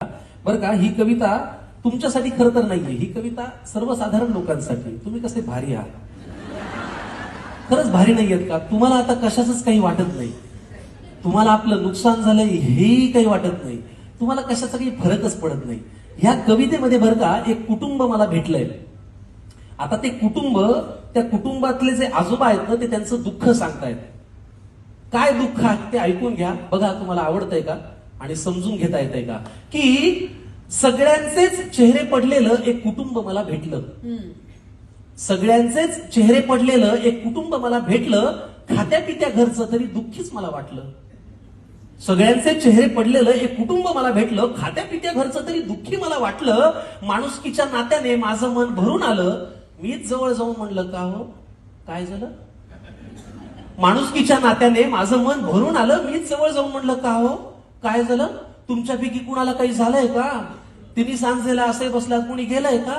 बरं का, ही कविता तुमच्यासाठी खरं तर नाहीये, ही कविता सर्वसाधारण लोकांसाठी. तुम्ही कसे भारी आहात, खरंच भारी नाहीयेत का? तुम्हाला आता कशाचंच काही वाटत नाही, तुम्हाला आपलं नुकसान झालंय हेही काही वाटत नाही, तुम्हाला कशाचा काही फरकच पडत नाही. ह्या कवितेमध्ये बरं का एक कुटुंब मला भेटलंय. आता ते कुटुंब, त्या कुटुंबातले जे आजोबा आहेत ना, ते त्यांचं दुःख सांगतायत. काय दुःख आहे ते ऐकून घ्या, बघा तुम्हाला आवडतंय का आणि समजून घेता येतंय का. की सगळ्यांचेच चेहरे पडलेलं एक कुटुंब मला भेटलं, सगळ्यांचेच चेहरे पडलेलं एक कुटुंब मला भेटलं, खात्या पित्या घरचं तरी दुःखीच मला वाटलं. सगळ्यांचे चेहरे पडलेलं एक कुटुंब मला भेटलं, खात्या पित्या घरचं तरी दुःखी मला वाटलं. माणुसकीच्या नात्याने माझं मन भरून आलं, मीच जवळ जाऊन म्हणलं का हो काय झालं. माणुसकीच्या नात्याने माझं मन भरून आलं, मीच जवळ जाऊन म्हणलं का हो काय झालं. तुमच्यापैकी कुणाला काही झालंय का, तिन्ही सांजेला असे बसला कुणी गेलंय का.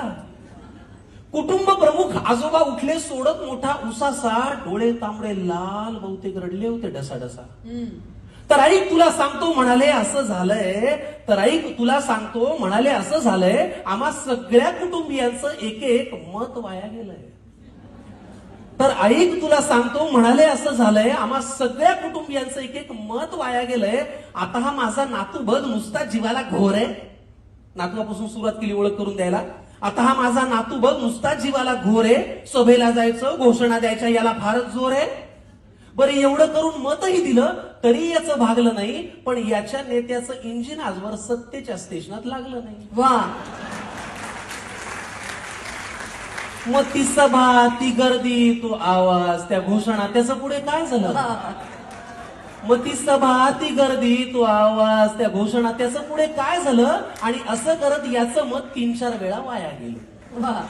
कुटुंब प्रमुख आजोबा उठले सोडत मोठा उसासा, डोळे तांबडे लाल बहुतेक रडले होते ढसाढसा. तर ऐक तुला सांगतो म्हणाले असं झालंय, तर ऐक तुला सांगतो म्हणाले असं झालंय, आम्हा सगळ्या कुटुंबियांचं एक एक मत वाया गेलंय. तर ऐक तुला सांगतो म्हणाले असं झालंय, आम्हा सगळ्या कुटुंबियांचं एक एक मत वाया गेलंय. आता हा माझा नातू बघ नुसता जीवाला घोर आहे. नातवापासून सुरुवात केली ओळख करून द्यायला. आता हा माझा नातू बघ नुसता जीवाला घोर आहे, सभेला जायचं घोषणा द्यायच्या याला फारच जोर आहे. बरं एवढं करून मतही दिलं तरी याचं भागलं नाही, पण याच्या नेत्याचं इंजिन आजवर सत्तेच्या स्टेशनात लागलं नाही. वा, मग ती सभा ती गर्दी तो आवाज त्या घोषणा त्याचं पुढे काय झालं. मग ती सभा ती गर्दी तो आवाज त्या घोषणा त्याचं पुढे काय झालं. आणि असं करत याचं मत 3-4 वेळा वाया गेलं. वा.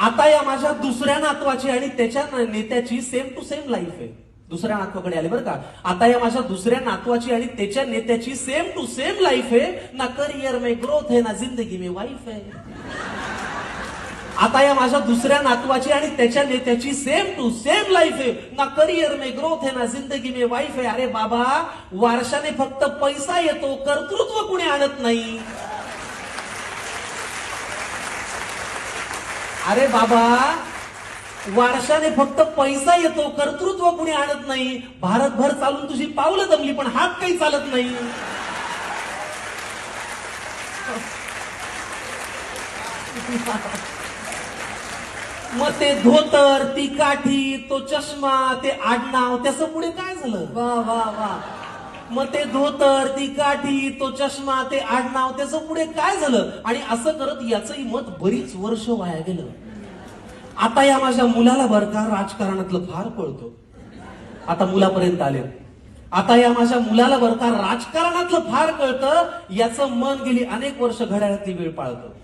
आता या माझ्या दुसऱ्या नातवाची आणि त्याच्या नेत्याची सेम टू सेम लाईफ आहे. दुसऱ्या नातवाकडे आले बरं का. आता या माझ्या दुसऱ्या नातवाची आणि त्याच्या नेत्याची सेम टू सेम लाईफ आहे. ना करियर में ग्रोथ है ना जिंदगी में वाईफ है. आता या माझ्या दुसऱ्या नातवाची आणि त्याच्या नेत्याची सेम टू सेम लाईफ आहे. ना करियर में ग्रोथ है ना जिंदगी में वाईफ है. अरे बाबा, वारशाने फक्त पैसा येतो, कर्तृत्व कुणी आणत नाही. अरे बाबा, वारशाने फक्त पैसा येतो, कर्तृत्व कुणी आणत नाही. भारतभर चालून तुझी पावलं दमली पण हात काही चालत नाही. मग ते धोतर ती काठी तो चष्मा ते आडनाव त्याचं पुढे काय झालं. वा वा वा. मग ते धोतर ती काठी तो चष्मा ते आडनाव त्याचं पुढे काय झालं. आणि असं करत याचंही मत बरीच वर्ष वाया गेलं. आता या माझ्या मुलाला बरं का राजकारणातलं फार कळतं. आता मुलापर्यंत आले. आता या माझ्या मुलाला बरं का राजकारणातलं फार कळतं. याचं मन गेली अनेक वर्ष घड्याळातली वेळ पाळतं.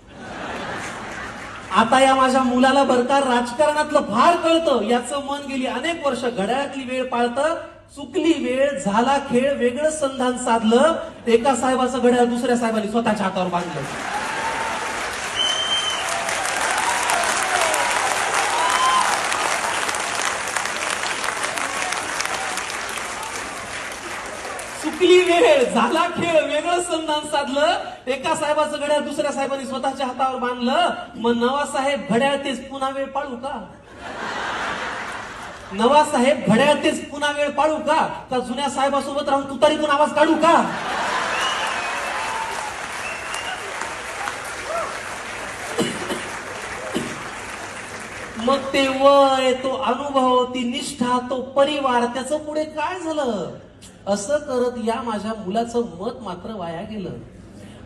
आता या माझ्या मुलाला बरं का राजकारणातलं फार कळतं. याचं मन गेली अनेक वर्ष घड्याळातली वेळ पाळतं. चुकली वेळ झाला खेळ वेगळं संधान साधलं. एका साहेबाचं घड्याळ दुसऱ्या साहेबांनी स्वतःच्या हातावर बांधलं. चुकली वेळ झाला खेळ वेगळं संधान साधलं. एका साहेबाचं घड्याळ दुसऱ्या साहेबांनी स्वतःच्या हातावर बांधलं. मग नवा साहेब घड्याळ तेच पुन्हा वेळ पाळू का. नवा साहेब घड्याळ तेच पुन्हा वेळ पाळू का. का जुन्या साहेबासोबत राहून तुतारीतून आवाज काढू का. मग ते वय तो अनुभव ती निष्ठा तो परिवार त्याचं पुढे काय झालं. असं करत या माझ्या मुलाचं मत मात्र वाया गेलं.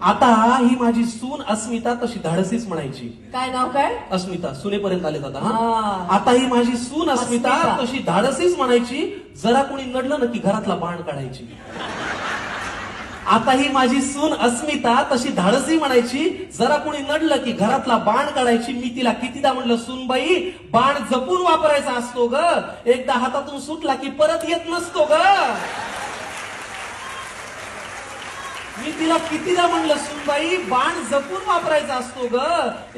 आता ही माझी सून अस्मिता तशी धाडसीच म्हणायची. काय नाव काय. अस्मिता सुनेपर्यंत आले आता. हा. आता ही माझी सून अस्मिता अस्मिता. तशी धाडसीच म्हणायची. जरा कोणी नडलं ना की घरातला बाण काढायची. आता ही माझी सून अस्मिता तशी धाडसी म्हणायची. जरा कोणी नडलं की घरातला बाण काढायची. मी तिला कितीदा म्हणलं सूनबाई बाण जपून वापरायचा असतो ग. एकदा हातातून सुटला की परत येत नसतो ग. मी तिला कितीदा म्हणलं सुनबाई बाण जपून वापरायचा असतो ग.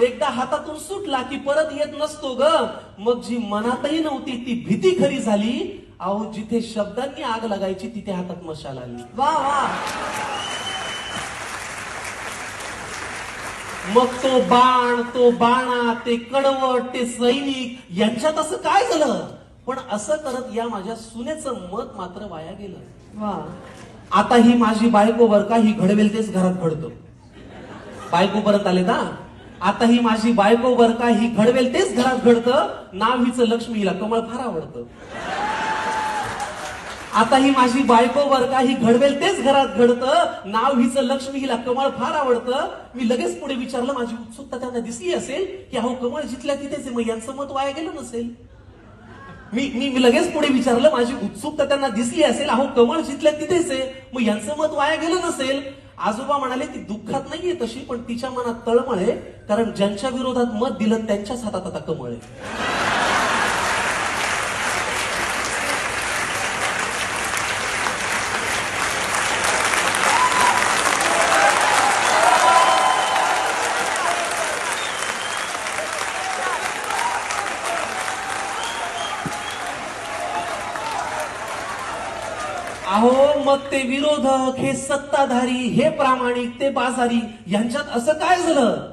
एकदा हातातून सुटला की परत येत नसतो ग. मग जी मनातही नव्हती ती भीती खरी झाली. अहो जिथे शब्दांनी आग लागायची तिथे हातात मशाल आली. वा वा. मग तो बाण, तो बाणा, ते कडवट, ते सैनिक यांच्यात असं काय झालं? पण असं करत या माझ्या सुनेचं मत मात्र वाया गेलं. वा, आता ही माझी बायको बर का, ही घडवेल तेच घरात घडतं. बायको परत आले ना, आता ही माझी बायको बर का, ही घडवेल तेच घरात घडतं. नाव हिचं लक्ष्मी, हिला कमळ फार आवडतं. आता ही माझी बायको बर का, ही घडवेल तेच घरात घडतं. नाव हिचं लक्ष्मी, हिला कमळ फार आवडतं. मी लगेच पुढे विचारलं, माझी उत्सुकता त्यांना दिसली असेल की अहो कमळ जिथल्या तिथेच आहे, मग यांचं मत वाया गेलं नसेल. मी लगेच पुढे विचारलं, माझी उत्सुकता त्यांना दिसली असेल, अहो कमळ जिथल्या तिथेच आहे, मग यांचं मत वाया गेलं नसेल. आजोबा म्हणाले, ती दुःखात नाहीये तशी, पण तिच्या मनात तळमळ आहे, कारण ज्यांच्या विरोधात मत दिलं त्यांच्याच हातात आता कमळ आहे. अहो मग ते विरोधक, हे सत्ताधारी, हे प्रामाणिक, ते बाजारी, यांच्यात असं काय झालं?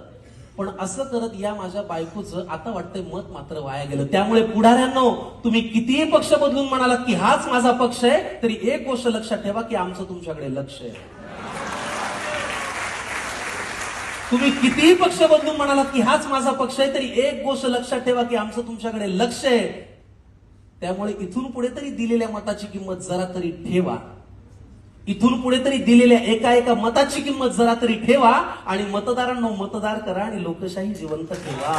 पण असं करत या माझ्या बायकोचं आता वाटतंय मत मात्र वाया गेलं. त्यामुळे पुढाऱ्यांनो, तुम्ही कितीही पक्ष बदलून म्हणालात की हाच माझा पक्ष आहे, तरी एक गोष्ट लक्षात ठेवा की आमचं तुमच्याकडे लक्ष आहे. तुम्ही कितीही पक्ष बदलून म्हणालात की हाच माझा पक्ष आहे, तरी एक गोष्ट लक्षात ठेवा की आमचं तुमच्याकडे लक्ष आहे. त्यामुळे इथून पुढे तरी दिलेल्या मताची किंमत जरा तरी ठेवा. इथून पुढे तरी दिलेल्या एका एका मताची किंमत जरा तरी ठेवा आणि मतदारांनो मतदार करा आणि लोकशाही जिवंत ठेवा.